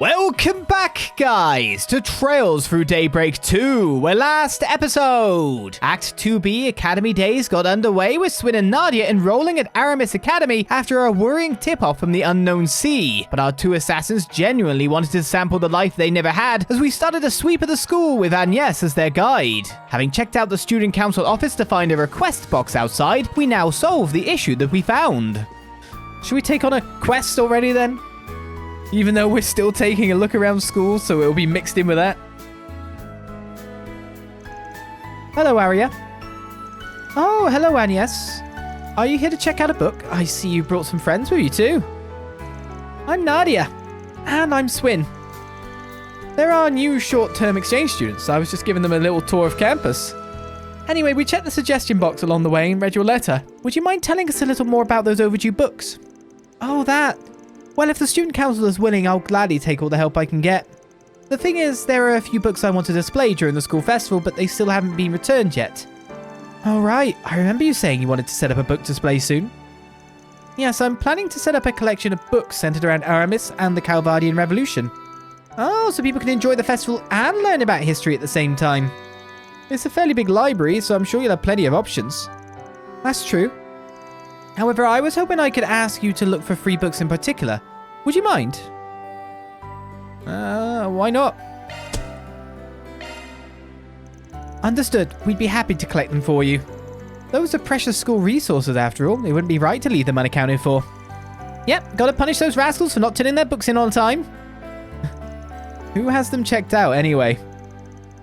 Welcome back, guys, to Trails Through Daybreak 2, where last episode, Act 2B Academy Days got underway with Swin and Nadia enrolling at Aramis Academy after a worrying tip-off from the unknown sea. But our two assassins genuinely wanted to sample the life they never had as we started a sweep of the school with Agnes as their guide. Having checked out the student council office to find a request box outside, we now solve the issue that we found. Should we take on a quest already then? Even though we're still taking a look around school, so it'll be mixed in with that. Hello, Aria. Oh, hello, Agnes. Are you here to check out a book? I see you brought some friends with you too. I'm Nadia. And I'm Swin. They're our new short-term exchange students. I was just giving them a little tour of campus. Anyway, we checked the suggestion box along the way and read your letter. Would you mind telling us a little more about those overdue books? Oh, that. Well, if the student council is willing, I'll gladly take all the help I can get. The thing is, there are a few books I want to display during the school festival, but they still haven't been returned yet. Oh, right. I remember you saying you wanted to set up a book display soon. Yes, I'm planning to set up a collection of books centered around Aramis and the Calvardian Revolution. Oh, so people can enjoy the festival and learn about history at the same time. It's a fairly big library, so I'm sure you'll have plenty of options. That's true. However, I was hoping I could ask you to look for free books in particular. Would you mind? Why not? Understood. We'd be happy to collect them for you. Those are precious school resources after all. It wouldn't be right to leave them unaccounted for. Yep, gotta punish those rascals for not turning their books in on time. Who has them checked out anyway?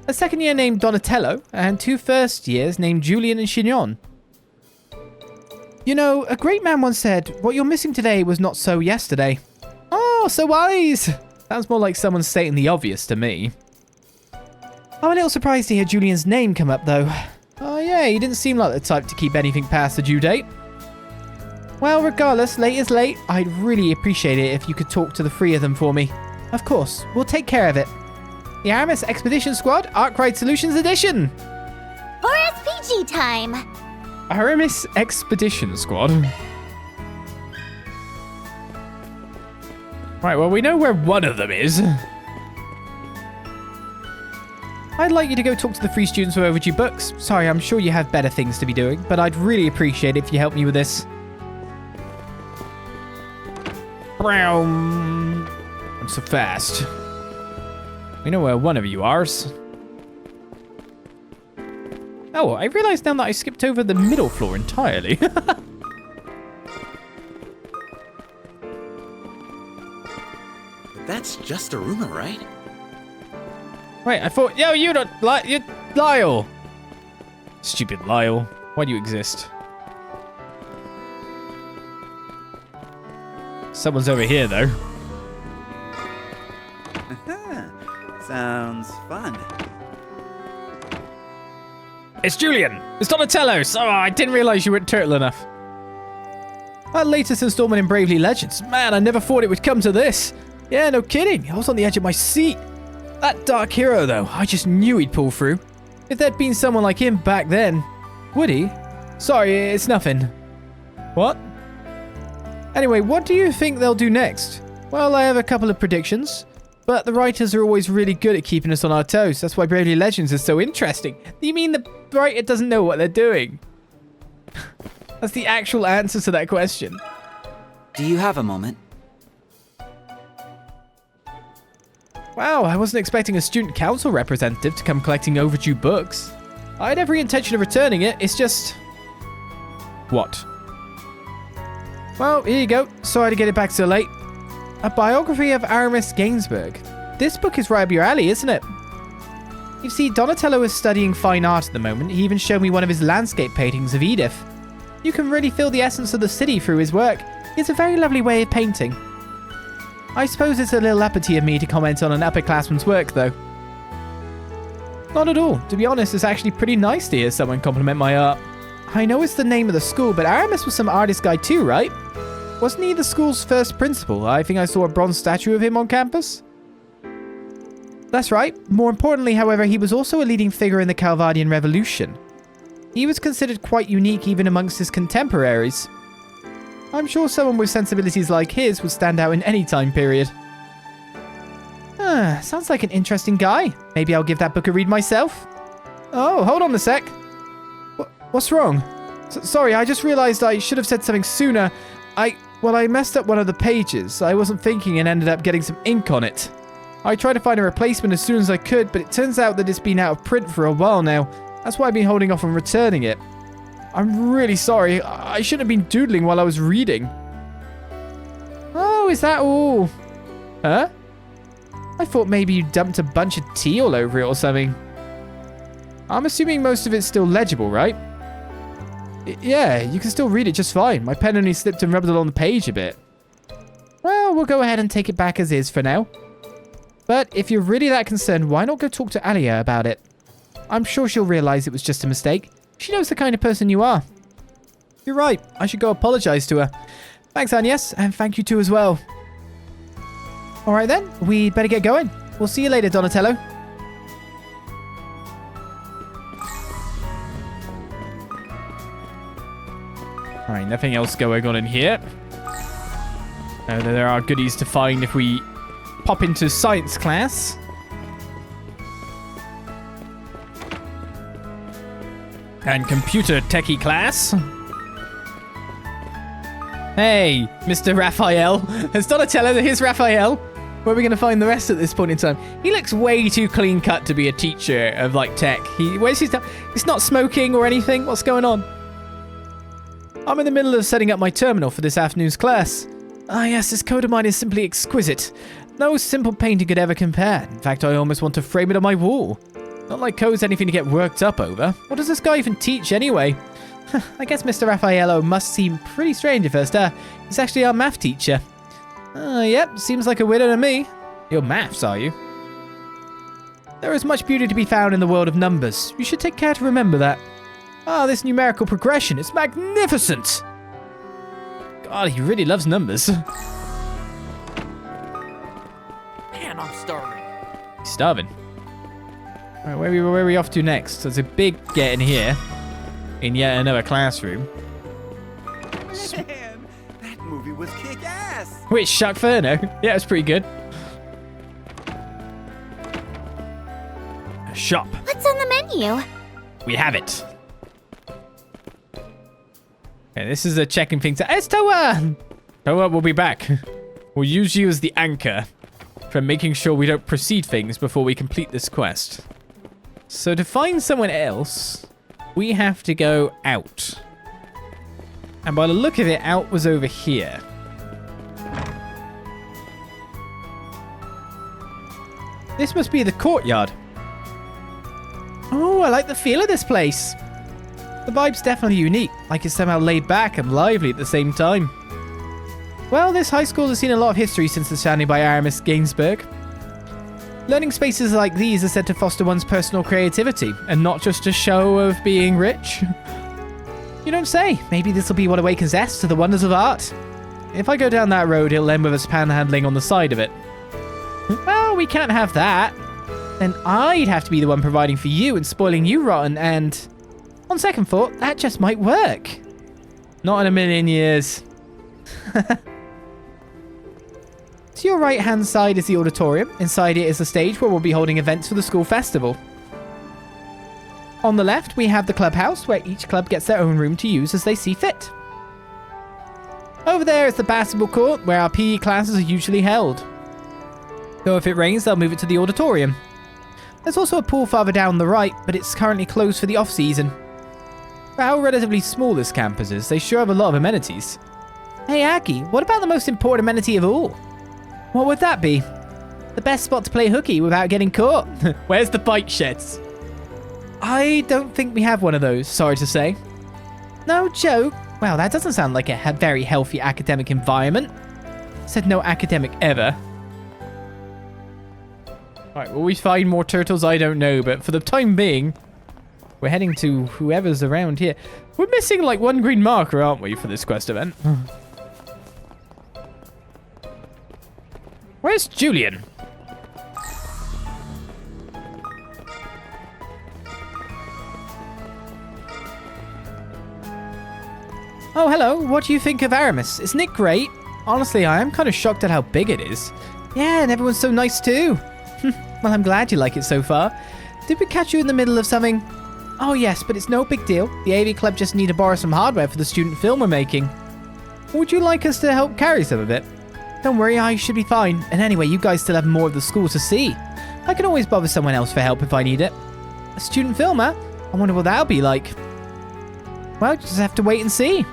A second year named Donatello and two first years named Julian and Chignon. You know, a great man once said, what you're missing today was not so yesterday. Oh, so wise! Sounds more like someone stating the obvious to me. I'm a little surprised to hear Julian's name come up, though. Oh yeah, he didn't seem like the type to keep anything past the due date. Well, regardless, late is late. I'd really appreciate it if you could talk to the three of them for me. Of course, we'll take care of it. The Aramis Expedition Squad, Arkride Solutions Edition! For SPG time! Aramis Expedition Squad. Right, well, we know where one of them is. I'd like you to go talk to the free students with overdue books. Sorry, I'm sure you have better things to be doing, but I'd really appreciate it if you help me with this. I'm so fast. We know where one of you are. Oh, I realized now that I skipped over the middle floor entirely. That's just a rumor, right? Wait, I thought... Yo, you don't... You Lyle! Stupid Lyle. Why do you exist? Someone's over here, though. Sounds fun. It's Julian! It's Donatello! So I didn't realize you weren't turtle enough. That latest installment in Bravely Legends. Man, I never thought it would come to this. Yeah, no kidding. I was on the edge of my seat. That dark hero, though, I just knew he'd pull through. If there'd been someone like him back then, would he? Sorry, it's nothing. What? Anyway, what do you think they'll do next? Well, I have a couple of predictions. But the writers are always really good at keeping us on our toes. That's why Bravely Legends is so interesting. You mean the writer doesn't know what they're doing? That's the actual answer to that question. Do you have a moment? Wow, I wasn't expecting a student council representative to come collecting overdue books. I had every intention of returning it, it's just... What? Well, here you go. Sorry to get it back so late. A biography of Aramis Gainsbourg. This book is right up your alley, isn't it? You see, Donatello is studying fine art at the moment. He even showed me one of his landscape paintings of Edith. You can really feel the essence of the city through his work. It's a very lovely way of painting. I suppose it's a little uppity of me to comment on an upperclassman's work, though. Not at all. To be honest, it's actually pretty nice to hear someone compliment my art. I know it's the name of the school, but Aramis was some artist guy too, right? Wasn't he the school's first principal? I think I saw a bronze statue of him on campus. That's right. More importantly, however, he was also a leading figure in the Calvardian Revolution. He was considered quite unique even amongst his contemporaries. I'm sure someone with sensibilities like his would stand out in any time period. Sounds like an interesting guy. Maybe I'll give that book a read myself. Oh, hold on a sec. What's wrong? Sorry, I just realized I should have said something sooner. I messed up one of the pages. I wasn't thinking and ended up getting some ink on it. I tried to find a replacement as soon as I could, but it turns out that it's been out of print for a while now. That's why I've been holding off on returning it. I'm really sorry. I shouldn't have been doodling while I was reading. Oh, is that all? Huh? I thought maybe you dumped a bunch of tea all over it or something. I'm assuming most of it's still legible, right? Yeah, you can still read it just fine. My pen only slipped and rubbed along the page a bit. Well, we'll go ahead and take it back as is for now. But if you're really that concerned, why not go talk to Alia about it? I'm sure she'll realize it was just a mistake. She knows the kind of person you are. You're right. I should go apologize to her. Thanks, Agnes, and thank you too as well. All right then, we'd better get going. We'll see you later, Donatello. All right, nothing else going on in here. There are goodies to find if we pop into science class. And computer techie class. Hey, Mr. Raphael. Has Donatello, here's Raphael. Where are we going to find the rest at this point in time? He looks way too clean cut to be a teacher of, like, tech. Where's his... He's not smoking or anything. What's going on? I'm in the middle of setting up my terminal for this afternoon's class. Ah, yes, this code of mine is simply exquisite. No simple painting could ever compare. In fact, I almost want to frame it on my wall. Not like code's anything to get worked up over. What does this guy even teach anyway? I guess Mr. Raffaello must seem pretty strange at first. He's actually our math teacher. Yep, seems like a winner to me. You're maths, are you? There is much beauty to be found in the world of numbers. You should take care to remember that. Ah, this numerical progression is magnificent. God, he really loves numbers. Man, I'm starving. He's starving. All right, where are we off to next? There's a big get in here. In yet another classroom. Man, that movie was kick-ass. Which Chuck Furno? Yeah, it's pretty good. A shop. What's on the menu? We have it. Okay, this is a checking thing to... It's Toa! Toa will be back. We'll use you as the anchor for making sure we don't proceed things before we complete this quest. So to find someone else, we have to go out. And by the look of it, out was over here. This must be the courtyard. Oh, I like the feel of this place. The vibe's definitely unique, like it's somehow laid back and lively at the same time. Well, this high school has seen a lot of history since the founding by Aramis Gainsbourg. Learning spaces like these are said to foster one's personal creativity, and not just a show of being rich. You don't say. Maybe this will be what awakens S to the wonders of art. If I go down that road, it'll end with us panhandling on the side of it. Well, we can't have that. Then I'd have to be the one providing for you and spoiling you rotten, and... On second thought, that just might work. Not in a million years. To your right-hand side is the auditorium. Inside it is the stage where we'll be holding events for the school festival. On the left, we have the clubhouse, where each club gets their own room to use as they see fit. Over there is the basketball court, where our PE classes are usually held. Though if it rains, they'll move it to the auditorium. There's also a pool farther down the right, but it's currently closed for the off-season. For how relatively small this campus is, they sure have a lot of amenities. Hey Aki, what about the most important amenity of all? What would that be? The best spot to play hooky without getting caught. Where's the bike sheds? I don't think we have one of those, sorry to say. No joke? Well, that doesn't sound like a very healthy academic environment. Said no academic ever. Alright, will we find more turtles? I don't know, but for the time being, we're heading to whoever's around here. We're missing like one green marker, aren't we, for this quest event? Where's Julian? Oh, hello. What do you think of Aramis? Isn't it great? Honestly, I am kind of shocked at how big it is. Yeah, and everyone's so nice too. Well, I'm glad you like it so far. Did we catch you in the middle of something? Oh yes, but it's no big deal. The AV Club just need to borrow some hardware for the student film we're making. Would you like us to help carry some of it? Don't worry, I should be fine. And anyway, you guys still have more of the school to see. I can always bother someone else for help if I need it. A student film, huh? I wonder what that'll be like. Well, just have to wait and see.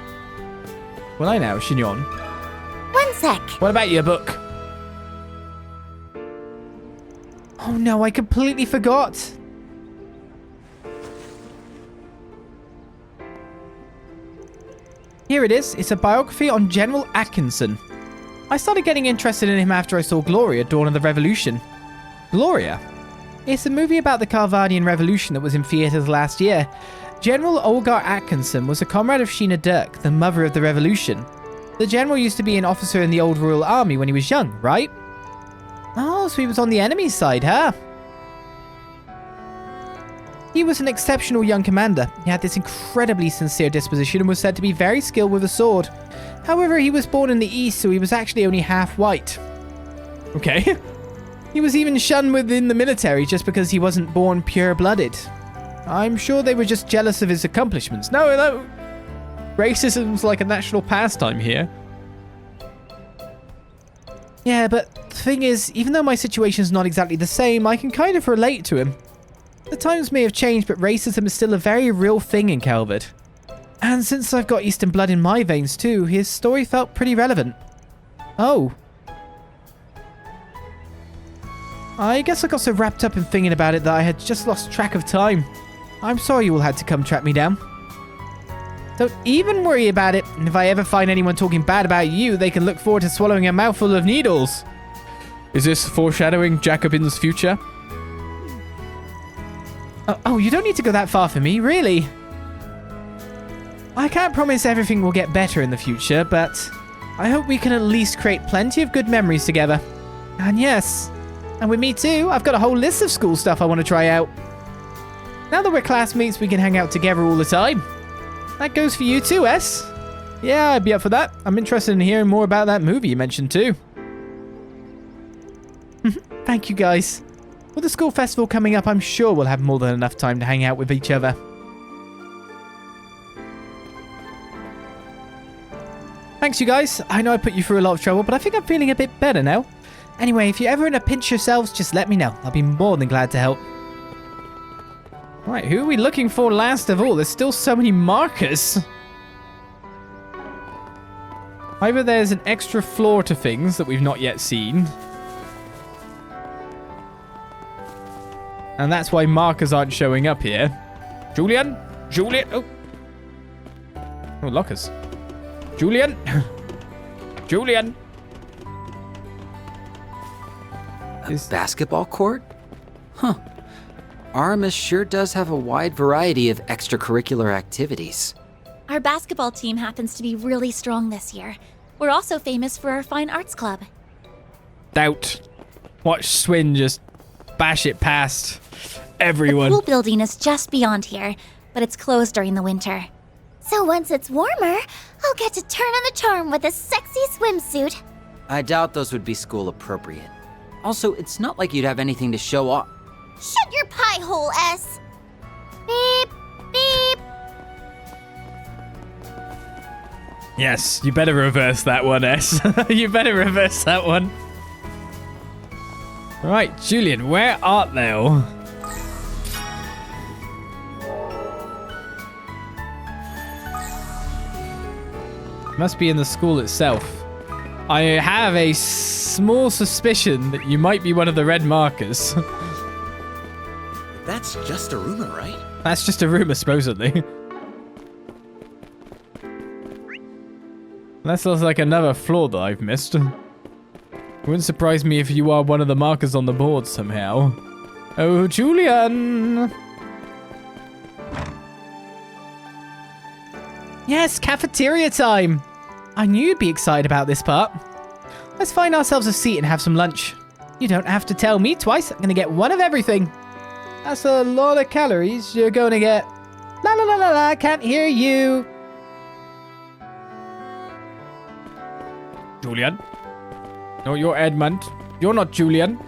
Will I now, Shinyon? 1 sec. What about your book? Oh no, I completely forgot. Here it is. It's a biography on General Atkinson. I started getting interested in him after I saw Gloria, Dawn of the Revolution. Gloria? It's a movie about the Calvardian Revolution that was in theaters last year. General Olgar Atkinson was a comrade of Sheena Dirk, the mother of the revolution. The general used to be an officer in the old Royal Army when he was young, right? Oh, so he was on the enemy's side, huh? He was an exceptional young commander. He had this incredibly sincere disposition and was said to be very skilled with a sword. However, he was born in the East, so he was actually only half white. Okay. He was even shunned within the military just because he wasn't born pure-blooded. I'm sure they were just jealous of his accomplishments. No. Racism's like a national pastime here. Yeah, but the thing is, even though my situation's not exactly the same, I can kind of relate to him. The times may have changed, but racism is still a very real thing in Calvard. And since I've got Eastern blood in my veins too, his story felt pretty relevant. Oh. I guess I got so wrapped up in thinking about it that I had just lost track of time. I'm sorry you all had to come track me down. Don't even worry about it, and if I ever find anyone talking bad about you, they can look forward to swallowing a mouthful of needles. Is this foreshadowing Jacobin's future? Oh, you don't need to go that far for me, really. I can't promise everything will get better in the future, but I hope we can at least create plenty of good memories together. And yes, and with me too, I've got a whole list of school stuff I want to try out. Now that we're classmates, we can hang out together all the time. That goes for you too, S. Yeah, I'd be up for that. I'm interested in hearing more about that movie you mentioned too. Thank you guys. With the school festival coming up, I'm sure we'll have more than enough time to hang out with each other. Thanks, you guys. I know I put you through a lot of trouble, but I think I'm feeling a bit better now. Anyway, if you're ever in a pinch yourselves, just let me know. I'll be more than glad to help. Right, who are we looking for last of all? There's still so many markers. Either there's an extra floor to things that we've not yet seen. And that's why markers aren't showing up here. Julian? Oh. Oh, lockers. Julian? Julian? A basketball court? Huh. Aramis sure does have a wide variety of extracurricular activities. Our basketball team happens to be really strong this year. We're also famous for our fine arts club. Doubt. Watch Swin just bash it past everyone. The pool building is just beyond here, but it's closed during the winter. So once it's warmer, I'll get to turn on the charm with a sexy swimsuit. I doubt those would be school appropriate. Also, it's not like you'd have anything to show off. Shut your pie hole, S. Beep, beep. Yes, you better reverse that one, S. You better reverse that one. Right, Julian, where art thou? Must be in the school itself. I have a small suspicion that you might be one of the red markers. That's just a rumor, right? That's just a rumor, supposedly. That sounds like another floor that I've missed. Wouldn't surprise me if you are one of the markers on the board somehow. Oh, Julian! Yes, cafeteria time! I knew you'd be excited about this part. Let's find ourselves a seat and have some lunch. You don't have to tell me twice. I'm gonna get one of everything. That's a lot of calories you're gonna get. La la la la la, can't hear you. Julian? No, you're Edmund. You're not Julian.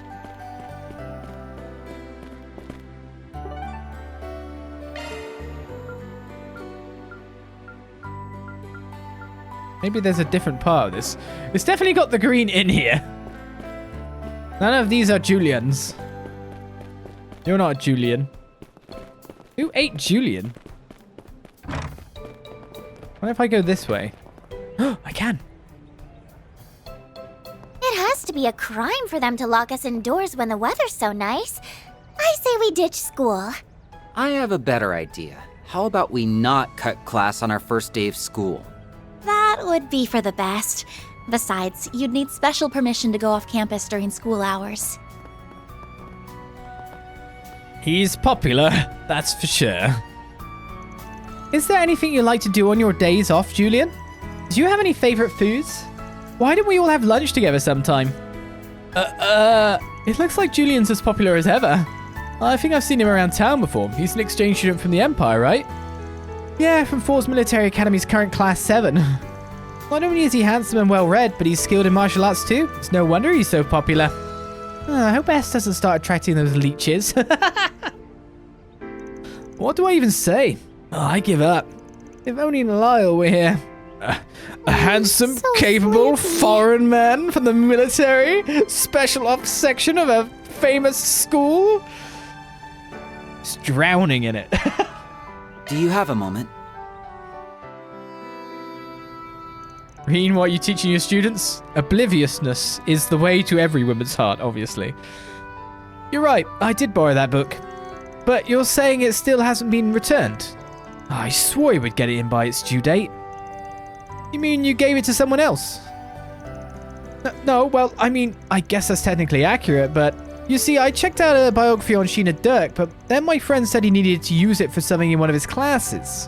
Maybe there's a different part of this. It's definitely got the green in here. None of these are Julians. You're not a Julian. Who ate Julian? What if I go this way? I can. It has to be a crime for them to lock us indoors when the weather's so nice. I say we ditch school. I have a better idea. How about we not cut class on our first day of school? That would be for the best. Besides, you'd need special permission to go off campus during school hours. He's popular, that's for sure. Is there anything you like to do on your days off, Julian? Do you have any favorite foods? Why don't we all have lunch together sometime? It looks like Julian's as popular as ever. I think I've seen him around town before. He's an exchange student from the Empire, right? Yeah, from Force Military Academy's current Class 7. Not only is he handsome and well-read, but he's skilled in martial arts too. It's no wonder he's so popular. I hope S doesn't start attracting those leeches. What do I even say? I give up. If only Lyle were here. A handsome, So capable sleepy. foreign man from the military special ops section of a famous school. Just drowning in it. Do you have a moment? Reen, what are you teaching your students? Obliviousness is the way to every woman's heart, obviously. You're right, I did borrow that book. But you're saying it still hasn't been returned? I swore you would get it in by its due date. You mean you gave it to someone else? No, well, I mean, I guess that's technically accurate, but... You see, I checked out a biography on Sheena Dirk, but then my friend said he needed to use it for something in one of his classes.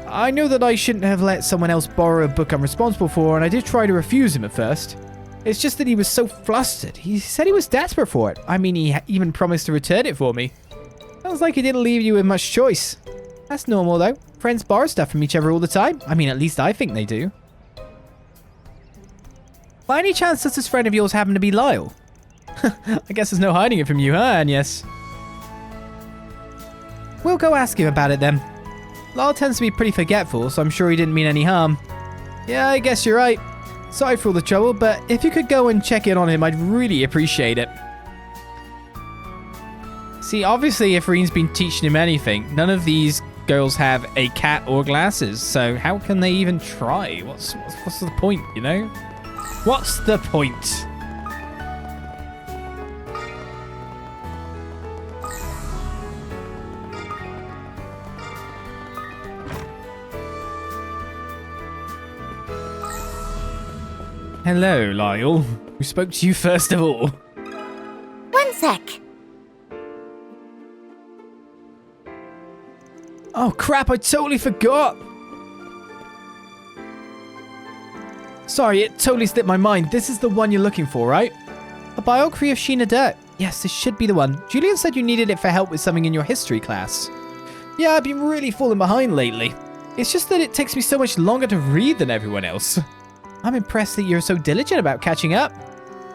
I know that I shouldn't have let someone else borrow a book I'm responsible for, and I did try to refuse him at first. It's just that he was so flustered. He said he was desperate for it. I mean, he even promised to return it for me. Sounds like he didn't leave you with much choice. That's normal, though. Friends borrow stuff from each other all the time. I mean, at least I think they do. By any chance, does this friend of yours happen to be Lyle? I guess there's no hiding it from you, huh, Agnes? We'll go ask him about it then. Lyle tends to be pretty forgetful, so I'm sure he didn't mean any harm. Yeah, I guess you're right. Sorry for all the trouble, but if you could go and check in on him, I'd really appreciate it. See, obviously, if Reen's been teaching him anything, none of these girls have a cat or glasses, so how can they even try? What's the point, you know? What's the point? Hello, Lyle. Who spoke to you first of all? One sec. Oh crap, I totally forgot. Sorry, it totally slipped my mind. This is the one you're looking for, right? A biography of Sheena Dirt. Yes, this should be the one. Julian said you needed it for help with something in your history class. Yeah, I've been really falling behind lately. It's just that it takes me so much longer to read than everyone else. I'm impressed that you're so diligent about catching up.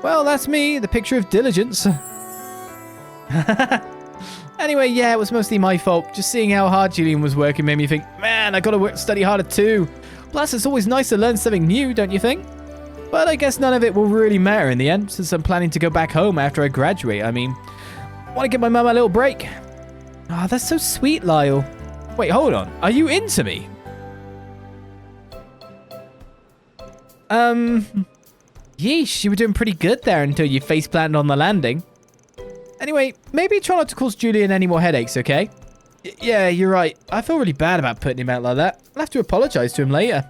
Well, that's me, the picture of diligence. Anyway, yeah, it was mostly my fault. Just seeing how hard Julian was working made me think, man, I gotta study harder too. Plus, it's always nice to learn something new, don't you think? But I guess none of it will really matter in the end, since I'm planning to go back home after I graduate. I mean, I want to give my mum a little break. Ah, that's so sweet, Lyle. Wait, hold on. Are you into me? Yeesh, you were doing pretty good there until you face-planted on the landing. Anyway, maybe try not to cause Julian any more headaches, okay? Yeah, you're right. I feel really bad about putting him out like that. I'll have to apologize to him later.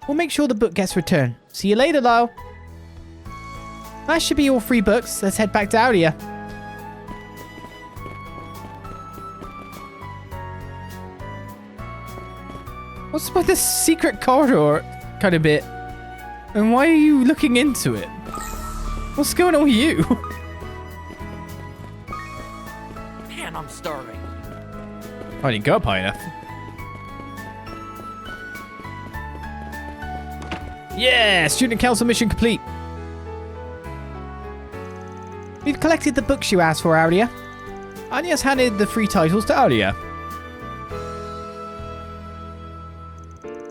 We'll make sure the book gets returned. See you later, Lyle. That should be all 3 books. Let's head back to Audia. What's with this secret corridor kind of bit? And why are you looking into it? What's going on with you? Man, I'm starving. I didn't go up high enough. Yeah! Student council mission complete. We've collected the books you asked for, Audia. Anya's handed the 3 titles to Audia.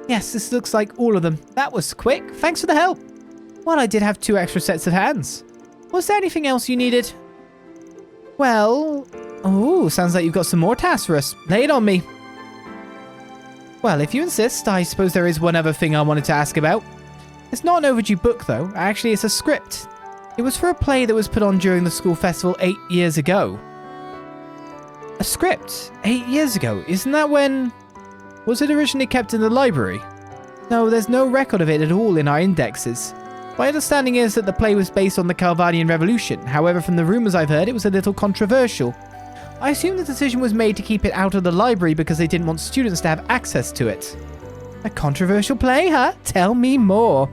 Yes, this looks like all of them. That was quick. Thanks for the help. Well, I did have 2 extra sets of hands. Was there anything else you needed? Well... Oh, sounds like you've got some more tasks for us. Lay it on me. Well, if you insist, I suppose there is one other thing I wanted to ask about. It's not an overdue book, though. Actually, it's a script. It was for a play that was put on during the school festival 8 years ago. A script? 8 years ago? Isn't that when... Was it originally kept in the library? No, there's no record of it at all in our indexes. My understanding is that the play was based on the Calvardian Revolution. However, from the rumors I've heard, it was a little controversial. I assume the decision was made to keep it out of the library because they didn't want students to have access to it. A controversial play, huh? Tell me more.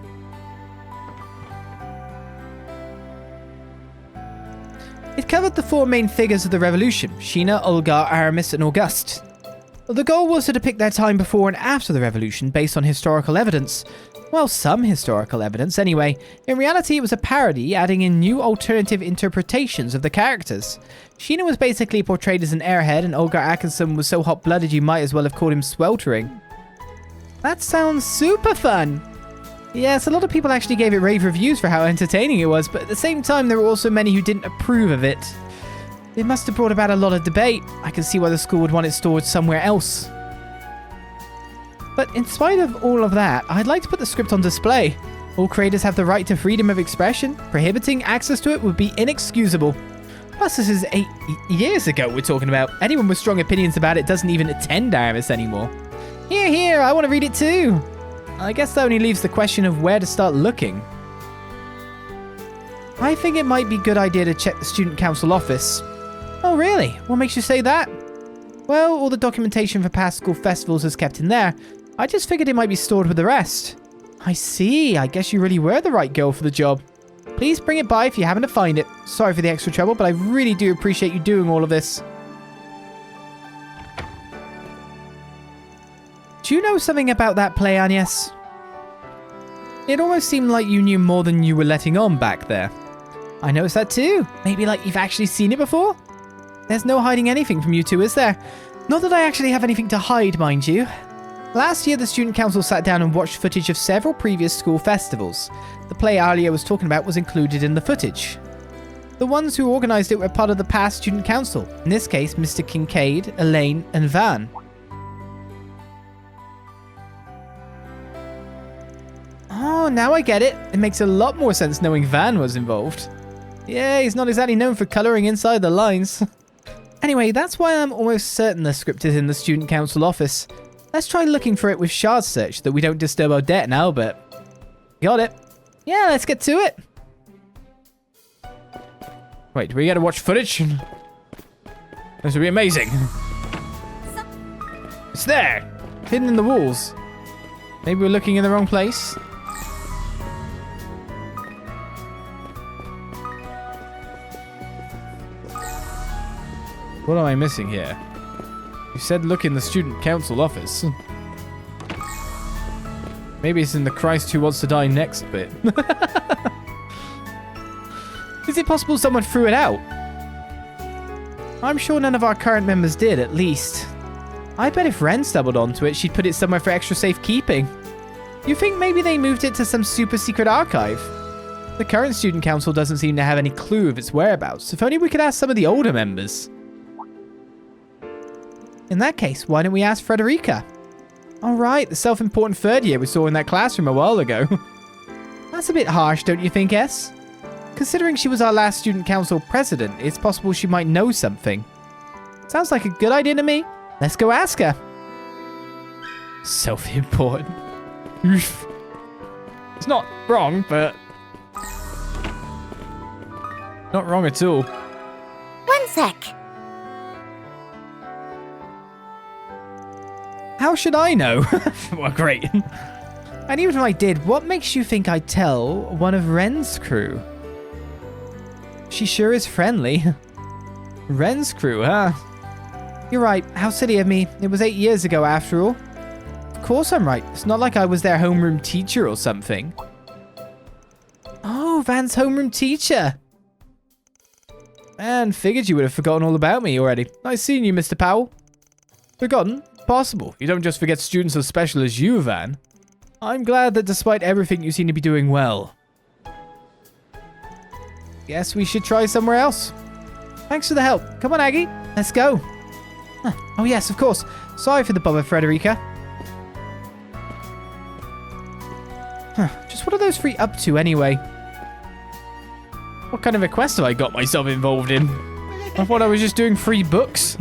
It covered the 4 main figures of the revolution: Sheena, Olga, Aramis, and Auguste. The goal was to depict their time before and after the revolution based on historical evidence. Well, some historical evidence anyway. In reality, it was a parody, adding in new alternative interpretations of the characters. Sheena was basically portrayed as an airhead, and Olga Atkinson was so hot-blooded you might as well have called him sweltering. That sounds super fun! Yes, a lot of people actually gave it rave reviews for how entertaining it was, but at the same time there were also many who didn't approve of it. It must have brought about a lot of debate. I can see why the school would want it stored somewhere else. But in spite of all of that, I'd like to put the script on display. All creators have the right to freedom of expression. Prohibiting access to it would be inexcusable. Plus, this is 8 years ago we're talking about. Anyone with strong opinions about it doesn't even attend Aramis anymore. Here, I want to read it too. I guess that only leaves the question of where to start looking. I think it might be a good idea to check the student council office. Oh really? What makes you say that? Well, all the documentation for past school festivals is kept in there. I just figured it might be stored with the rest. I see. I guess you really were the right girl for the job. Please bring it by if you happen to find it. Sorry for the extra trouble, but I really do appreciate you doing all of this. Do you know something about that play, Agnes? It almost seemed like you knew more than you were letting on back there. I noticed that too. Maybe like you've actually seen it before? There's no hiding anything from you two, is there? Not that I actually have anything to hide, mind you. Last year, the student council sat down and watched footage of several previous school festivals. The play Alia was talking about was included in the footage. The ones who organised it were part of the past student council. In this case, Mr. Kincaid, Elaine, and Van. Oh, now I get it. It makes a lot more sense knowing Van was involved. Yeah, he's not exactly known for colouring inside the lines. Anyway, that's why I'm almost certain the script is in the student council office. Let's try looking for it with shard search, that we don't disturb Odette and Albert. Got it. Yeah, let's get to it. Wait, do we get to watch footage? This would be amazing. It's there, hidden in the walls. Maybe we're looking in the wrong place. What am I missing here? You said look in the student council office. Maybe it's in the Christ who wants to die next bit. Is it possible someone threw it out? I'm sure none of our current members did, at least. I bet if Ren stumbled onto it, she'd put it somewhere for extra safekeeping. You think maybe they moved it to some super secret archive? The current student council doesn't seem to have any clue of its whereabouts. If only we could ask some of the older members. In that case, why don't we ask Frederica? Alright, the self-important third year we saw in that classroom a while ago. That's a bit harsh, don't you think, S? Considering she was our last student council president, it's possible she might know something. Sounds like a good idea to me. Let's go ask her. Self-important. Oof. It's not wrong, but... not wrong at all. One sec. How should I know? Well, great. And even if I did, what makes you think I'd tell one of Ren's crew? She sure is friendly. Ren's crew, huh? You're right. How silly of me. It was 8 years ago, after all. Of course I'm right. It's not like I was their homeroom teacher or something. Oh, Van's homeroom teacher. Man, figured you would have forgotten all about me already. Nice seeing you, Mr. Powell. Forgotten? possible. You don't just forget students as special as you, Van. I'm glad that despite everything, you seem to be doing well. Guess we should try somewhere else. Thanks for the help. Come on, Aggie. Let's go. Huh. Oh, yes, of course. Sorry for the bother, Frederica. Just what are those three up to, anyway? What kind of a quest have I got myself involved in? I thought I was just doing free books.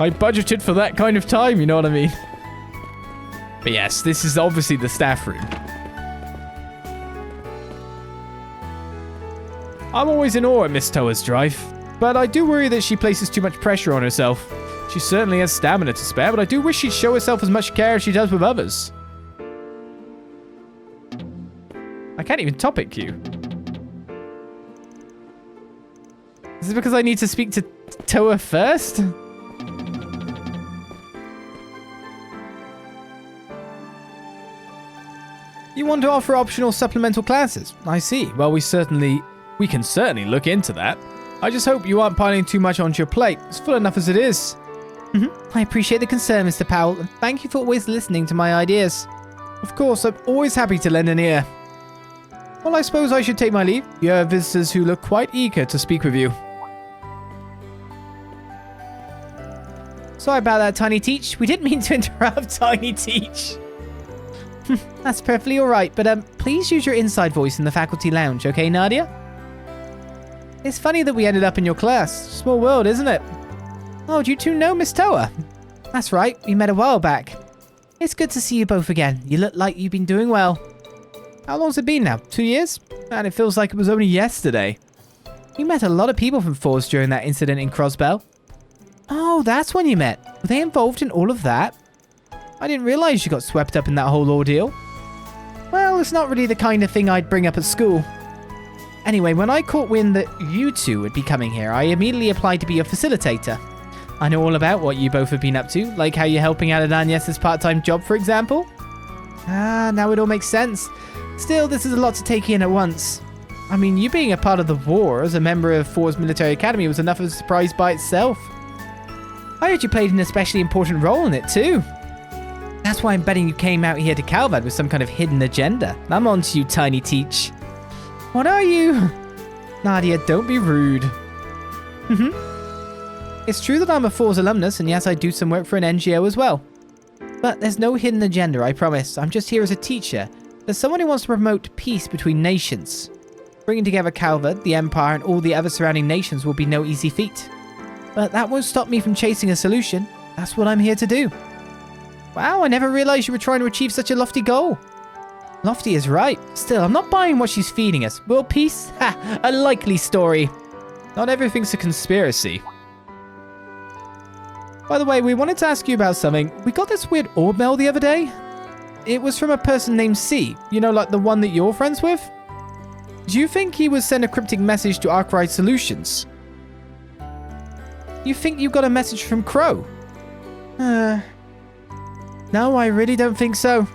I budgeted for that kind of time, you know what I mean? But yes, this is obviously the staff room. I'm always in awe at Miss Toa's drive, but I do worry that she places too much pressure on herself. She certainly has stamina to spare, but I do wish she'd show herself as much care as she does with others. I can't even topic queue. Is it because I need to speak to Toa first? You want to offer optional supplemental classes? I see. Well, we can certainly look into that. I just hope you aren't piling too much onto your plate. It's full enough as it is. I appreciate the concern, Mr. Powell, and thank you for always listening to my ideas. Of course, I'm always happy to lend an ear. Well, I suppose I should take my leave. You have visitors who look quite eager to speak with you. Sorry about that, Tiny Teach. We didn't mean to interrupt, Tiny Teach. That's perfectly alright, but please use your inside voice in the faculty lounge, okay, Nadia? It's funny that we ended up in your class. Small world, isn't it? Oh, do you two know Miss Toa? That's right, we met a while back. It's good to see you both again. You look like you've been doing well. How long's it been now? 2 years? Man, it feels like it was only yesterday. You met a lot of people from Force during that incident in Crossbell. Oh, that's when you met. Were they involved in all of that? I didn't realize you got swept up in that whole ordeal. Well, it's not really the kind of thing I'd bring up at school. Anyway, when I caught wind that you two would be coming here, I immediately applied to be a facilitator. I know all about what you both have been up to, like how you're helping out at Agnes's part-time job, for example. Ah, now it all makes sense. Still, this is a lot to take in at once. I mean, you being a part of the war as a member of Force Military Academy was enough of a surprise by itself. I heard you played an especially important role in it too. That's why I'm betting you came out here to Calvard with some kind of hidden agenda. I'm on to you, Tiny Teach. What are you? Nadia, don't be rude. It's true that I'm a Force alumnus, and yes, I do some work for an NGO as well. But there's no hidden agenda, I promise. I'm just here as a teacher. As someone who wants to promote peace between nations. Bringing together Calvard, the Empire, and all the other surrounding nations will be no easy feat. But that won't stop me from chasing a solution. That's what I'm here to do. Wow, I never realized you were trying to achieve such a lofty goal. Lofty is right. Still, I'm not buying what she's feeding us. World peace? Ha! A likely story. Not everything's a conspiracy. By the way, we wanted to ask you about something. We got this weird orb mail the other day. It was from a person named C. You know, like the one that you're friends with? Do you think he would send a cryptic message to Arkride Solutions? You think you got a message from Crow? No, I really don't think so.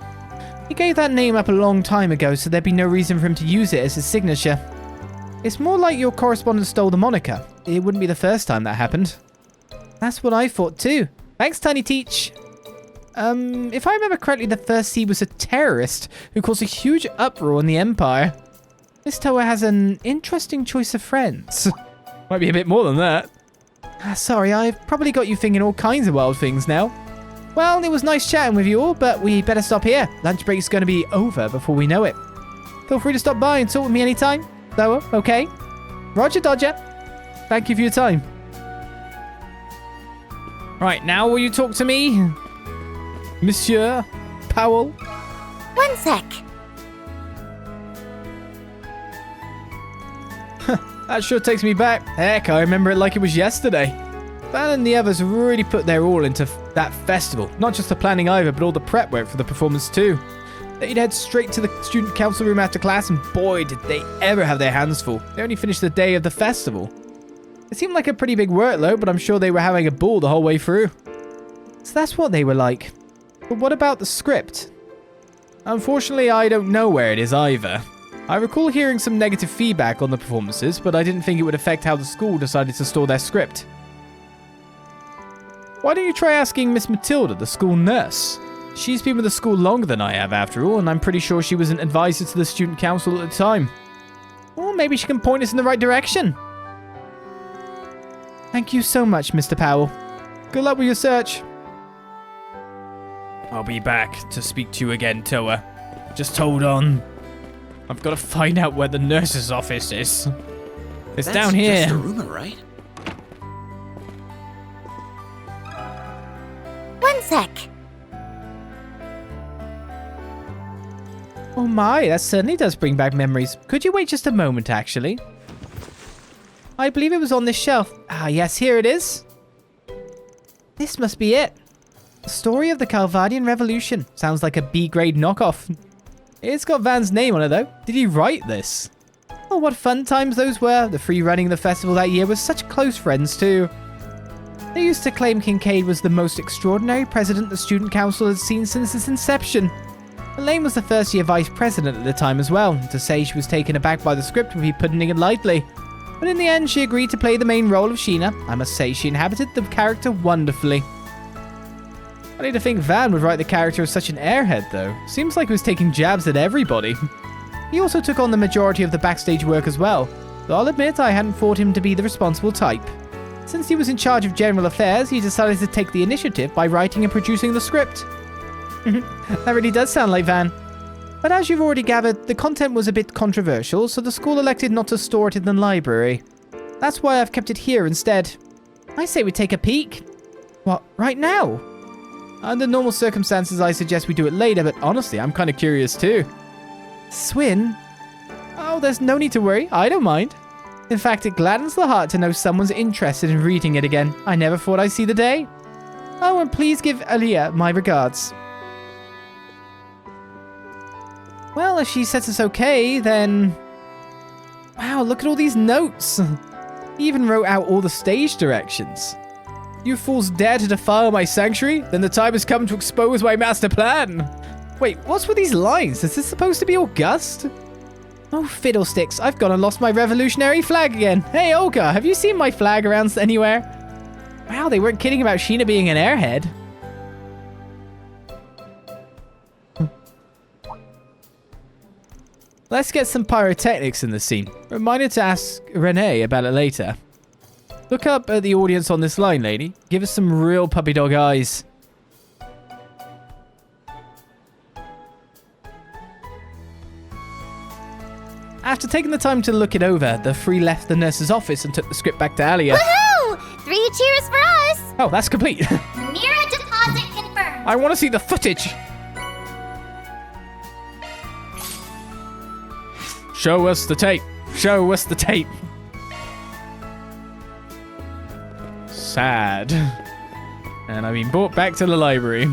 He gave that name up a long time ago, so there'd be no reason for him to use it as his signature. It's more like your correspondent stole the moniker. It wouldn't be the first time that happened. That's what I thought too. Thanks, Tiny Teach. If I remember correctly, the first C was a terrorist who caused a huge uproar in the Empire. Miss Toa has an interesting choice of friends. Might be a bit more than that. Sorry, I've probably got you thinking all kinds of wild things now. Well, it was nice chatting with you all, but we better stop here. Lunch break's going to be over before we know it. Feel free to stop by and talk with me anytime. Though, okay? Roger Dodger. Thank you for your time. Right, now will you talk to me? Monsieur Powell? 1 sec. That sure takes me back. Heck, I remember it like it was yesterday. Van and the others really put their all into that festival. Not just the planning either, but all the prep work for the performance too. They'd head straight to the student council room after class, and boy, did they ever have their hands full. They only finished the day of the festival. It seemed like a pretty big workload, but I'm sure they were having a ball the whole way through. So that's what they were like. But what about the script? Unfortunately, I don't know where it is either. I recall hearing some negative feedback on the performances, but I didn't think it would affect how the school decided to store their script. Why don't you try asking Miss Matilda, the school nurse? She's been with the school longer than I have, after all, and I'm pretty sure she was an advisor to the student council at the time. Or maybe she can point us in the right direction. Thank you so much, Mr. Powell. Good luck with your search. I'll be back to speak to you again, Toa. Just hold on. I've got to find out where the nurse's office is. It's down here. That's just a rumor, right? One sec. Oh my, that certainly does bring back memories. Could you wait just a moment, actually? I believe it was on this shelf. Ah, yes, here it is. This must be it. The story of the Calvardian Revolution. Sounds like a B-grade knockoff. It's got Van's name on it, though. Did he write this? Oh, what fun times those were. The free running of the festival that year was such close friends, too. They used to claim Kincaid was the most extraordinary president the student council had seen since its inception. Elaine was the first-year vice president at the time as well. To say she was taken aback by the script would be putting it lightly. But in the end, she agreed to play the main role of Sheena. I must say, she inhabited the character wonderfully. Funny to think Van would write the character as such an airhead, though. Seems like he was taking jabs at everybody. He also took on the majority of the backstage work as well, though I'll admit I hadn't thought him to be the responsible type. Since he was in charge of general affairs, he decided to take the initiative by writing and producing the script. That really does sound like Van. But as you've already gathered, the content was a bit controversial, so the school elected not to store it in the library. That's why I've kept it here instead. I say we take a peek. What, right now? Under normal circumstances, I suggest we do it later, but honestly, I'm kind of curious too. Swin? Oh, there's no need to worry. I don't mind. In fact, it gladdens the heart to know someone's interested in reading it again. I never thought I'd see the day. Oh, and please give Aliyah my regards. Well, if she says it's okay, then... Wow, look at all these notes. He even wrote out all the stage directions. You fools dare to defile my sanctuary? Then the time has come to expose my master plan. Wait, what's with these lines? Is this supposed to be August? Oh, fiddlesticks. I've gone and lost my revolutionary flag again. Hey, Olga, have you seen my flag around anywhere? Wow, they weren't kidding about Sheena being an airhead. Let's get some pyrotechnics in the scene. Reminder to ask Renee about it later. Look up at the audience on this line, lady. Give us some real puppy dog eyes. After taking the time to look it over, the three left the nurse's office and took the script back to Alia. Woohoo! 3 cheers for us! Oh, that's complete. Mirror deposit confirmed. I want to see the footage. Show us the tape. Show us the tape. Sad. And I've been brought back to the library.